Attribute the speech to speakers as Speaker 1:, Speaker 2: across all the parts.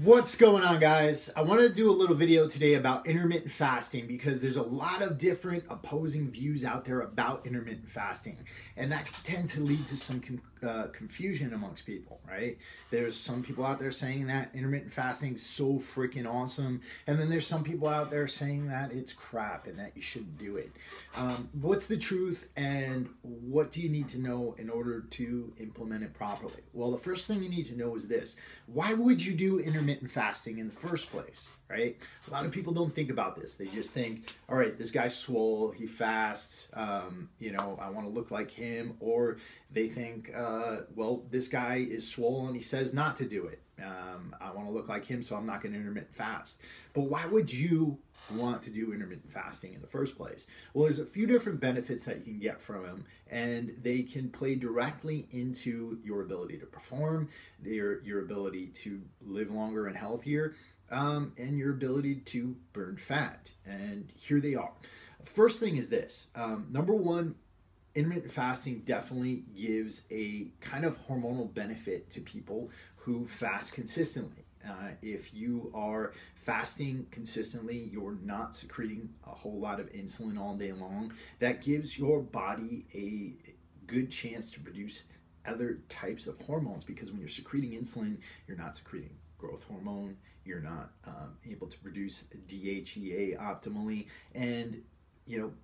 Speaker 1: What's going on, guys? I want to do a little video today about intermittent fasting because there's a lot of different opposing views out there about intermittent fasting, and that can tend to lead to some confusion amongst people, right? There's some people out there saying that intermittent fasting is so freaking awesome, and then there's some people out there saying that it's crap and that you shouldn't do it. What's the truth, and what do you need to know in order to implement it properly? Well, the first thing you need to know is this: why would you do intermittent fasting in the first place, right? A lot of people don't think about this. They just think, all right, this guy's swole, he fasts, I want to look like him. Or they think, well, this guy is swole and he says not to do it. I want to look like him, so I'm not going to intermittent fast. But why would you want to do intermittent fasting in the first place? Well, there's a few different benefits that you can get from them, and they can play directly into your ability to perform, your ability to live longer and healthier, and your ability to burn fat. And here they are. First thing is this. Number one, intermittent fasting definitely gives a kind of hormonal benefit to people who fast consistently. If you are fasting consistently, you're not secreting a whole lot of insulin all day long. That gives your body a good chance to produce other types of hormones, because when you're secreting insulin, you're not secreting growth hormone, you're not able to produce DHEA optimally, and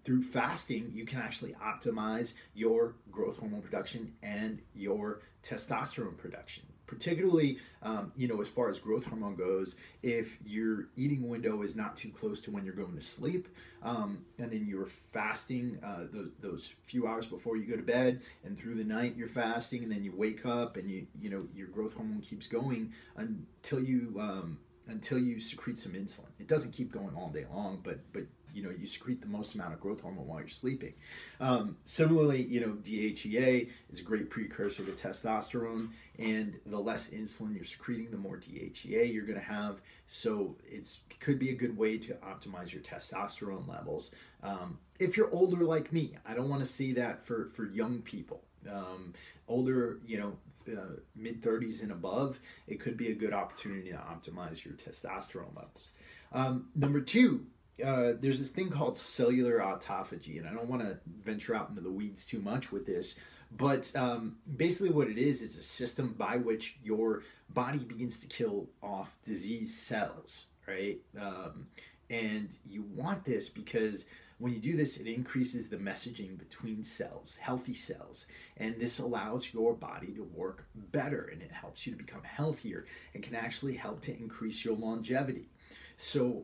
Speaker 1: through fasting, you can actually optimize your growth hormone production and your testosterone production. Particularly, as far as growth hormone goes, if your eating window is not too close to when you're going to sleep, and then you're fasting those few hours before you go to bed, and through the night you're fasting, and then you wake up and your growth hormone keeps going until you secrete some insulin. It doesn't keep going all day long, but you secrete the most amount of growth hormone while you're sleeping. Similarly, DHEA is a great precursor to testosterone, and the less insulin you're secreting, the more DHEA you're going to have. So it could be a good way to optimize your testosterone levels. If you're older like me, I don't want to see that for young people. Older, mid-30s and above, it could be a good opportunity to optimize your testosterone levels. Number two, there's this thing called cellular autophagy, and I don't want to venture out into the weeds too much with this, but basically what it is a system by which your body begins to kill off disease cells, right? And you want this because when you do this, it increases the messaging between cells, healthy cells, and this allows your body to work better, and it helps you to become healthier, and can actually help to increase your longevity. So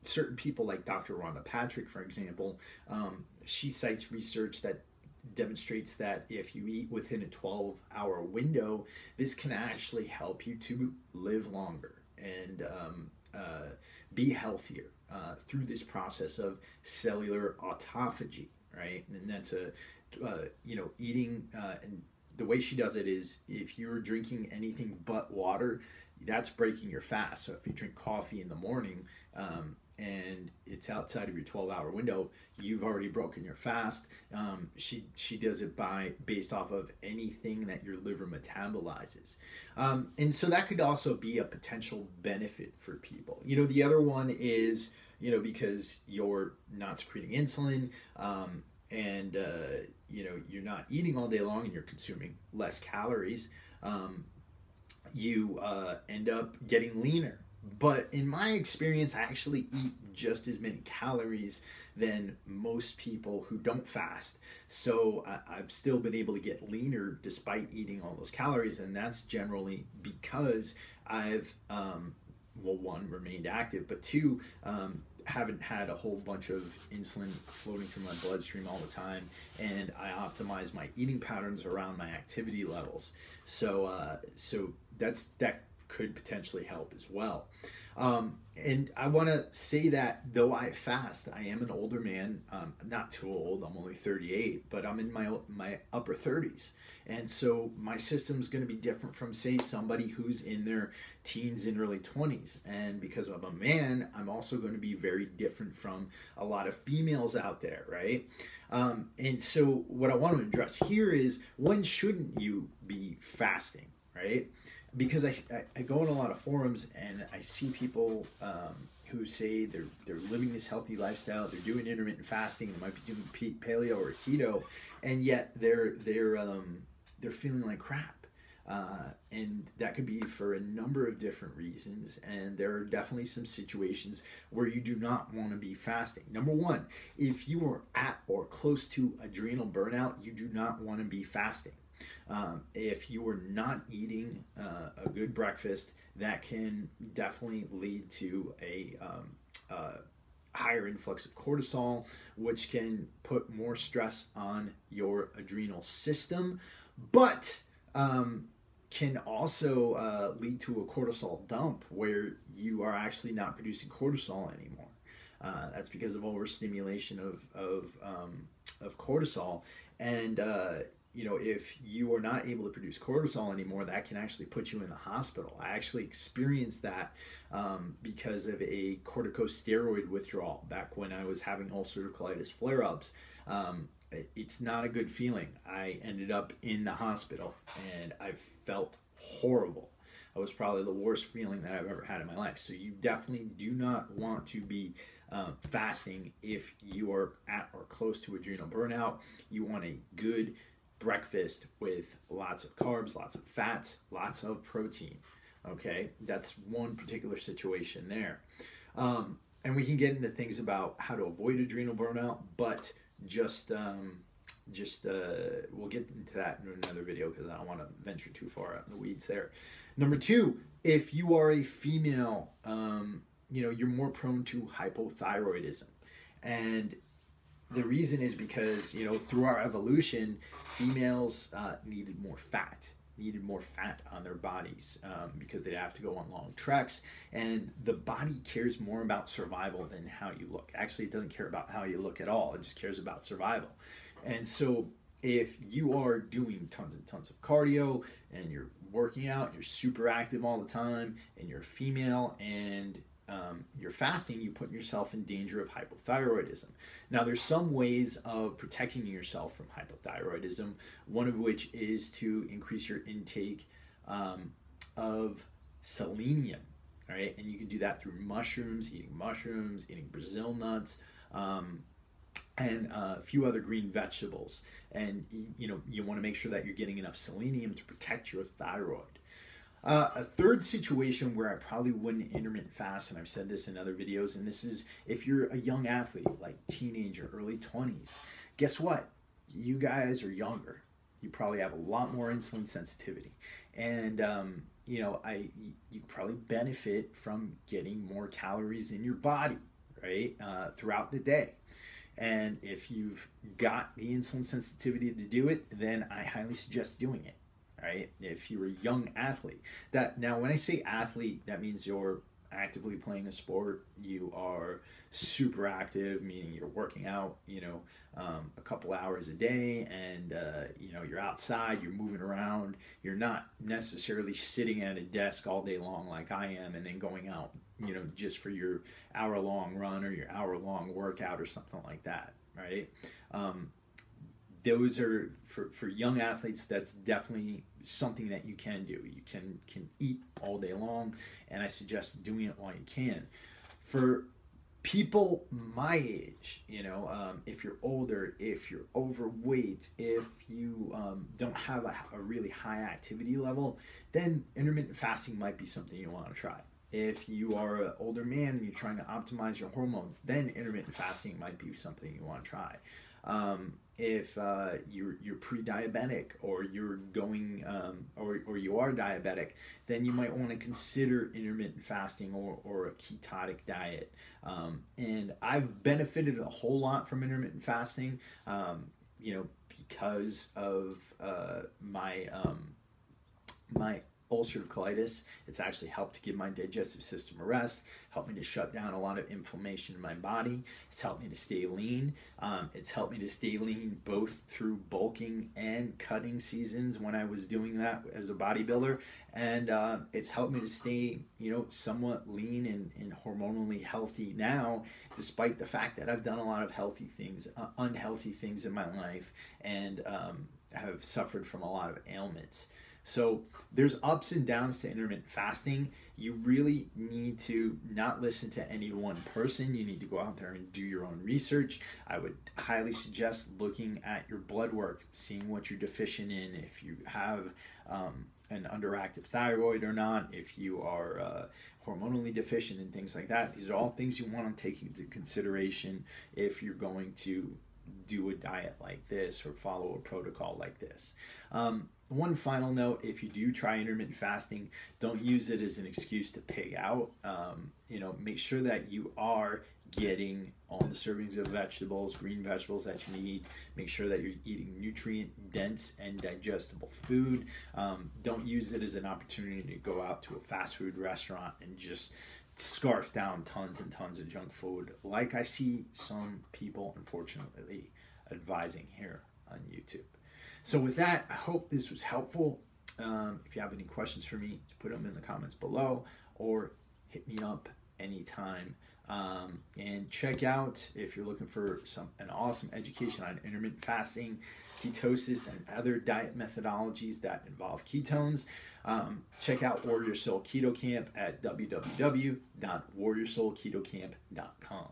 Speaker 1: certain people like Dr. Rhonda Patrick, for example, she cites research that demonstrates that if you eat within a 12-hour window, this can actually help you to live longer and be healthier through this process of cellular autophagy, right? And that's eating, and the way she does it is, if you're drinking anything but water, that's breaking your fast. So if you drink coffee in the morning and it's outside of your 12-hour window, you've already broken your fast. She does it based off of anything that your liver metabolizes. And so that could also be a potential benefit for people. The other one is, because you're not secreting insulin, and you're not eating all day long and you're consuming less calories, you end up getting leaner. But in my experience, I actually eat just as many calories than most people who don't fast. So I've still been able to get leaner despite eating all those calories, and that's generally because I've, one, remained active, but two, haven't had a whole bunch of insulin floating through my bloodstream all the time, and I optimize my eating patterns around my activity levels. So that could potentially help as well. And I want to say that though I fast, I am an older man. Not too old, I'm only 38, but I'm in my upper 30s. And so my system's going to be different from, say, somebody who's in their teens and early 20s. And because I'm a man, I'm also going to be very different from a lot of females out there, right? And so what I want to address here is, when shouldn't you be fasting, right? because I go in a lot of forums and I see people who say they're living this healthy lifestyle, they're doing intermittent fasting, they might be doing paleo or keto, and yet they're feeling like crap. And that could be for a number of different reasons, and there are definitely some situations where you do not want to be fasting. Number one, if you are at or close to adrenal burnout, you do not want to be fasting. If you are not eating a good breakfast, that can definitely lead to a higher influx of cortisol, which can put more stress on your adrenal system, but can also lead to a cortisol dump where you are actually not producing cortisol anymore. That's because of overstimulation of cortisol, and you know, if you are not able to produce cortisol anymore, that can actually put you in the hospital. I actually experienced that because of a corticosteroid withdrawal back when I was having ulcerative colitis flare-ups. It's not a good feeling. I ended up in the hospital and I felt horrible. It was probably the worst feeling that I've ever had in my life. So you definitely do not want to be fasting if you are at or close to adrenal burnout. You want a good breakfast with lots of carbs, lots of fats, lots of protein. Okay, that's one particular situation there. And we can get into things about how to avoid adrenal burnout, but we'll get into that in another video because I don't want to venture too far out in the weeds there. Number two, if you are a female, you know, you're more prone to hypothyroidism. And the reason is because, you know, through our evolution, females needed more fat on their bodies because they'd have to go on long treks, and the body cares more about survival than how you look. Actually, it doesn't care about how you look at all. It just cares about survival. And so if you are doing tons and tons of cardio and you're working out, you're super active all the time, and you're a female and you're fasting, you put yourself in danger of hypothyroidism. Now, there's some ways of protecting yourself from hypothyroidism, one of which is to increase your intake of selenium, all right? And you can do that through mushrooms, eating Brazil nuts, and a few other green vegetables. And you know, you want to make sure that you're getting enough selenium to protect your thyroid. A third situation where I probably wouldn't intermittent fast, and I've said this in other videos, and this is if you're a young athlete, like teenager, early 20s. Guess what? You guys are younger. You probably have a lot more insulin sensitivity. And, you know, you probably benefit from getting more calories in your body, right, throughout the day. And if you've got the insulin sensitivity to do it, then I highly suggest doing it. Right? If you're a young athlete, now when I say athlete, that means you're actively playing a sport. You are super active, meaning you're working out, you know, a couple hours a day, and you know, you're outside, you're moving around. You're not necessarily sitting at a desk all day long like I am, and then going out, you know, just for your hour-long run or your hour-long workout or something like that, right? Those are for young athletes. That's definitely something that you can do. You can eat all day long, and I suggest doing it while you can. For people my age, you know, if you're older, if you're overweight, if you don't have a really high activity level, then intermittent fasting might be something you want to try. If you are an older man and you're trying to optimize your hormones, then intermittent fasting might be something you want to try. If you're pre-diabetic, or you're going or you are diabetic, then you might want to consider intermittent fasting or a ketotic diet. And I've benefited a whole lot from intermittent fasting, you know, because of my ulcerative colitis. It's actually helped to give my digestive system a rest, helped me to shut down a lot of inflammation in my body. It's helped me to stay lean. It's helped me to stay lean both through bulking and cutting seasons when I was doing that as a bodybuilder. And it's helped me to stay, you know, somewhat lean and hormonally healthy now, despite the fact that I've done a lot of healthy things, unhealthy things in my life, and have suffered from a lot of ailments. So there's ups and downs to intermittent fasting. You really need to not listen to any one person. You need to go out there and do your own research. I would highly suggest looking at your blood work, seeing what you're deficient in, if you have an underactive thyroid or not, if you are hormonally deficient and things like that. These are all things you want to take into consideration if you're going to do a diet like this or follow a protocol like this. One final note, if you do try intermittent fasting, don't use it as an excuse to pig out. Make sure that you are getting all the servings of vegetables, green vegetables that you need. Make sure that you're eating nutrient dense and digestible food. Don't use it as an opportunity to go out to a fast food restaurant and just scarf down tons and tons of junk food like I see some people unfortunately advising here on YouTube. So with that, I hope this was helpful. If you have any questions for me, just put them in the comments below or hit me up anytime. And check out, if you're looking for an awesome education on intermittent fasting, ketosis, and other diet methodologies that involve ketones, check out Warrior Soul Keto Camp at www.warriorsoulketocamp.com.